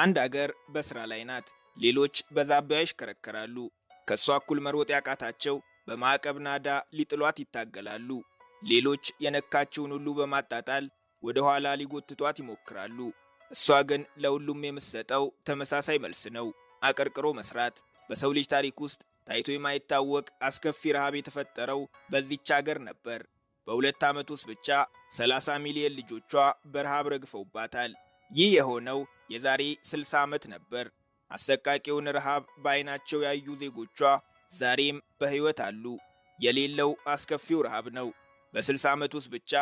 አንድ አገር በስራ ላይ ናት። ሌሎች በዛቢያ ይሽከረከራሉ። ከሷ እኩል መሮጥ ያቃታቸው በማዕቀብ ናዳ ሊጥሏት ይታገላሉ። ሌሎች የነካችውን ሁሉ በማጣጣል ወደ ኋላ ሊጎትቷት ይሞክራሉ። እሷ ግን ለሁሉም የምትሰጠው ተመሳሳይ መልስ ነው፤ አቀርቅሮ መስራት። በሰው ልጅ ታሪክ ውስጥ ታይቶ የማይታወቅ አስከፊ ረሃብ የተፈጠረው በዚች አገር ነበር። በ2 ዓመት ውስጥ ብቻ 30 ሚሊዮን ልጆቿ በረሃብ ረግፈውባታል። ይህ የሆነው የዛሬ 60 ዓመት ነበር። አሰቃቂውን ረሃብ በዓይናቸው ያዩ ዜጎቿ ዛሬም በሕይወት አሉ። የሌለው አስከፊው ረሃብ ነው። በ60 ዓመት ውስጥ ብቻ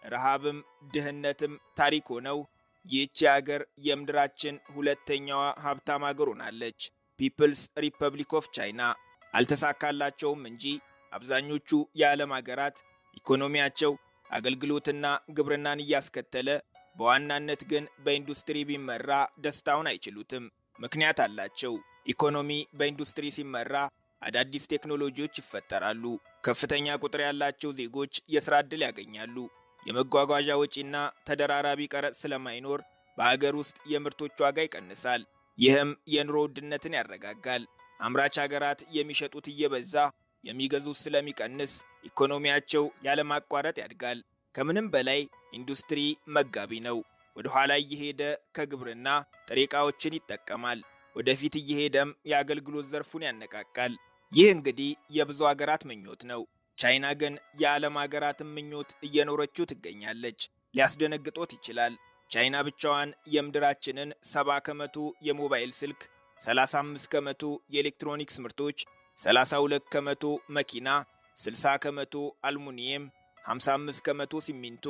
ረሃብም ድህነትም ታሪክ ሆነው ይህች አገር የምድራችን ሁለተኛዋ ሀብታም አገር ሆናለች። ፒፕልስ ሪፐብሊክ ኦፍ ቻይና። አልተሳካላቸውም እንጂ አብዛኞቹ የዓለም አገራት ኢኮኖሚያቸው አገልግሎትና ግብርናን እያስከተለ በዋናነት ግን በኢንዱስትሪ ቢመራ ደስታውን አይችሉትም። ምክንያት አላቸው። ኢኮኖሚ በኢንዱስትሪ ሲመራ አዳዲስ ቴክኖሎጂዎች ይፈጠራሉ። ከፍተኛ ቁጥር ያላቸው ዜጎች የሥራ ዕድል ያገኛሉ። የመጓጓዣ ወጪና ተደራራቢ ቀረጥ ስለማይኖር በአገር ውስጥ የምርቶች ዋጋ ይቀንሳል። ይህም የኑሮ ውድነትን ያረጋጋል። አምራች አገራት የሚሸጡት እየበዛ የሚገዙት ስለሚቀንስ ኢኮኖሚያቸው ያለማቋረጥ ያድጋል። ከምንም በላይ ኢንዱስትሪ መጋቢ ነው። ወደ ኋላ እየሄደ ከግብርና ጥሬ ዕቃዎችን ይጠቀማል። ወደፊት እየሄደም የአገልግሎት ዘርፉን ያነቃቃል። ይህ እንግዲህ የብዙ አገራት ምኞት ነው። ቻይና ግን የዓለም አገራትን ምኞት እየኖረችው ትገኛለች። ሊያስደነግጦት ይችላል። ቻይና ብቻዋን የምድራችንን 70 ከመቶ የሞባይል ስልክ፣ 35 ከመቶ የኤሌክትሮኒክስ ምርቶች፣ 32 ከመቶ መኪና፣ 60 ከመቶ አልሙኒየም፣ 55 ከመቶ ሲሚንቶ፣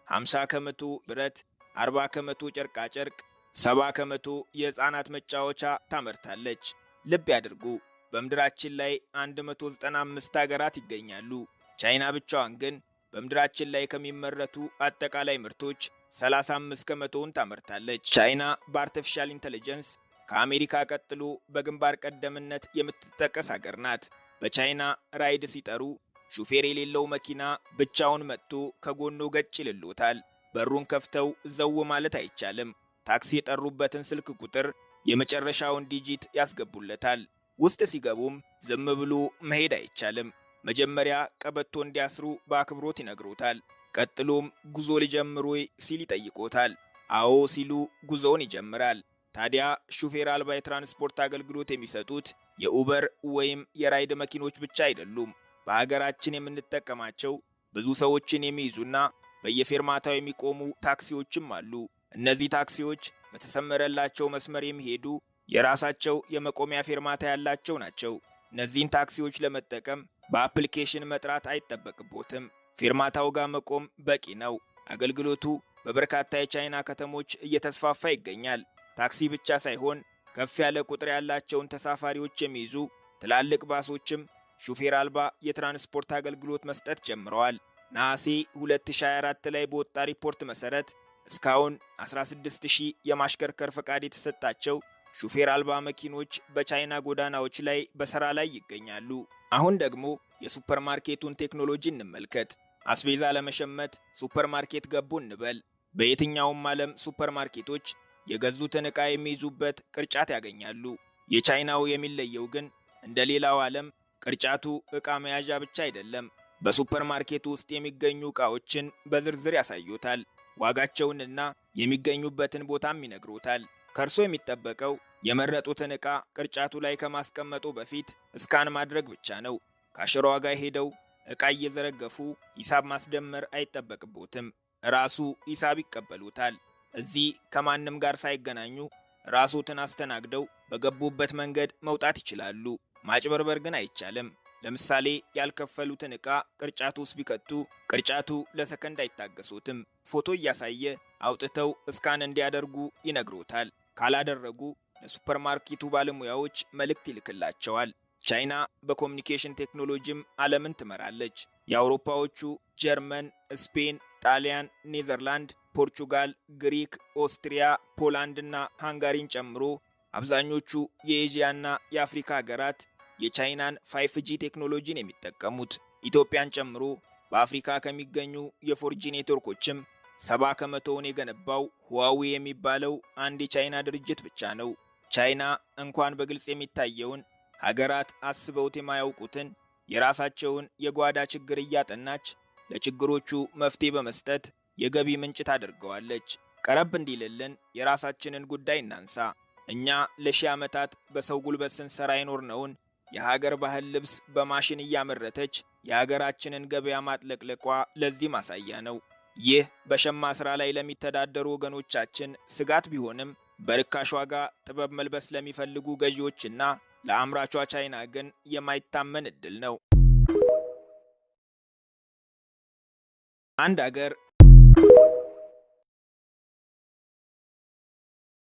50 ከመቶ ብረት፣ 40 ከመቶ ጨርቃጨርቅ፣ 70 ከመቶ የሕፃናት መጫወቻ ታመርታለች። ልብ ያድርጉ፣ በምድራችን ላይ 195 አገራት ይገኛሉ። ቻይና ብቻዋን ግን በምድራችን ላይ ከሚመረቱ አጠቃላይ ምርቶች 35 ከመቶውን ታመርታለች። ቻይና በአርቲፊሻል ኢንተለጀንስ ከአሜሪካ ቀጥሎ በግንባር ቀደምነት የምትጠቀስ አገር ናት። በቻይና ራይድ ሲጠሩ ሹፌር የሌለው መኪና ብቻውን መጥቶ ከጎኖ ገጭ ይልሎታል። በሩን ከፍተው ዘው ማለት አይቻልም። ታክሲ የጠሩበትን ስልክ ቁጥር የመጨረሻውን ዲጂት ያስገቡለታል። ውስጥ ሲገቡም ዝም ብሎ መሄድ አይቻልም። መጀመሪያ ቀበቶ እንዲያስሩ በአክብሮት ይነግሮታል። ቀጥሎም ጉዞ ሊጀምሩ ሲል ይጠይቆታል። አዎ ሲሉ ጉዞውን ይጀምራል። ታዲያ ሹፌር አልባ የትራንስፖርት አገልግሎት የሚሰጡት የኡበር ወይም የራይድ መኪኖች ብቻ አይደሉም። በሀገራችን የምንጠቀማቸው ብዙ ሰዎችን የሚይዙና በየፌርማታው የሚቆሙ ታክሲዎችም አሉ። እነዚህ ታክሲዎች በተሰመረላቸው መስመር የሚሄዱ የራሳቸው የመቆሚያ ፌርማታ ያላቸው ናቸው። እነዚህን ታክሲዎች ለመጠቀም በአፕሊኬሽን መጥራት አይጠበቅቦትም። ፌርማታው ጋር መቆም በቂ ነው። አገልግሎቱ በበርካታ የቻይና ከተሞች እየተስፋፋ ይገኛል። ታክሲ ብቻ ሳይሆን ከፍ ያለ ቁጥር ያላቸውን ተሳፋሪዎች የሚይዙ ትላልቅ ባሶችም ሹፌር አልባ የትራንስፖርት አገልግሎት መስጠት ጀምረዋል። ነሐሴ 2024 ላይ በወጣ ሪፖርት መሰረት እስካሁን 16000 የማሽከርከር ፈቃድ የተሰጣቸው ሹፌር አልባ መኪኖች በቻይና ጎዳናዎች ላይ በሥራ ላይ ይገኛሉ። አሁን ደግሞ የሱፐርማርኬቱን ቴክኖሎጂ እንመልከት። አስቤዛ ለመሸመት ሱፐርማርኬት ገቡ እንበል። በየትኛውም ዓለም ሱፐርማርኬቶች የገዙትን ዕቃ የሚይዙበት ቅርጫት ያገኛሉ። የቻይናው የሚለየው ግን እንደ ሌላው ዓለም ቅርጫቱ ዕቃ መያዣ ብቻ አይደለም። በሱፐርማርኬቱ ውስጥ የሚገኙ ዕቃዎችን በዝርዝር ያሳዩታል። ዋጋቸውንና የሚገኙበትን ቦታም ይነግሮታል። ከእርሶ የሚጠበቀው የመረጡትን ዕቃ ቅርጫቱ ላይ ከማስቀመጡ በፊት እስካን ማድረግ ብቻ ነው። ካሽሯ ጋር ሄደው ዕቃ እየዘረገፉ ሂሳብ ማስደመር አይጠበቅቦትም። ራሱ ሂሳብ ይቀበሉታል። እዚህ ከማንም ጋር ሳይገናኙ ራስዎትን አስተናግደው በገቡበት መንገድ መውጣት ይችላሉ። ማጭበርበር ግን አይቻልም። ለምሳሌ ያልከፈሉትን ዕቃ ቅርጫቱ ውስጥ ቢከቱ ቅርጫቱ ለሰከንድ አይታገሱትም። ፎቶ እያሳየ አውጥተው እስካን እንዲያደርጉ ይነግሮታል። ካላደረጉ ለሱፐርማርኬቱ ባለሙያዎች መልእክት ይልክላቸዋል። ቻይና በኮሚኒኬሽን ቴክኖሎጂም ዓለምን ትመራለች። የአውሮፓዎቹ ጀርመን፣ ስፔን፣ ጣሊያን፣ ኔዘርላንድ፣ ፖርቹጋል፣ ግሪክ፣ ኦስትሪያ፣ ፖላንድ እና ሃንጋሪን ጨምሮ አብዛኞቹ የኤዥያና የአፍሪካ ሀገራት የቻይናን 5G ቴክኖሎጂን የሚጠቀሙት። ኢትዮጵያን ጨምሮ በአፍሪካ ከሚገኙ የ4G ኔትወርኮችም 70 ከመቶውን የገነባው ሁዋዌ የሚባለው አንድ የቻይና ድርጅት ብቻ ነው። ቻይና እንኳን በግልጽ የሚታየውን ሀገራት አስበውት የማያውቁትን የራሳቸውን የጓዳ ችግር እያጠናች ለችግሮቹ መፍትሄ በመስጠት የገቢ ምንጭ ታደርገዋለች። ቀረብ እንዲልልን የራሳችንን ጉዳይ እናንሳ። እኛ ለሺህ ዓመታት በሰው ጉልበት ስንሰራ የኖርነውን የሀገር ባህል ልብስ በማሽን እያመረተች የሀገራችንን ገበያ ማጥለቅለቋ ለዚህ ማሳያ ነው። ይህ በሸማ ስራ ላይ ለሚተዳደሩ ወገኖቻችን ስጋት ቢሆንም በርካሽ ዋጋ ጥበብ መልበስ ለሚፈልጉ ገዢዎችና ለአምራቿ ቻይና ግን የማይታመን እድል ነው። አንድ አገር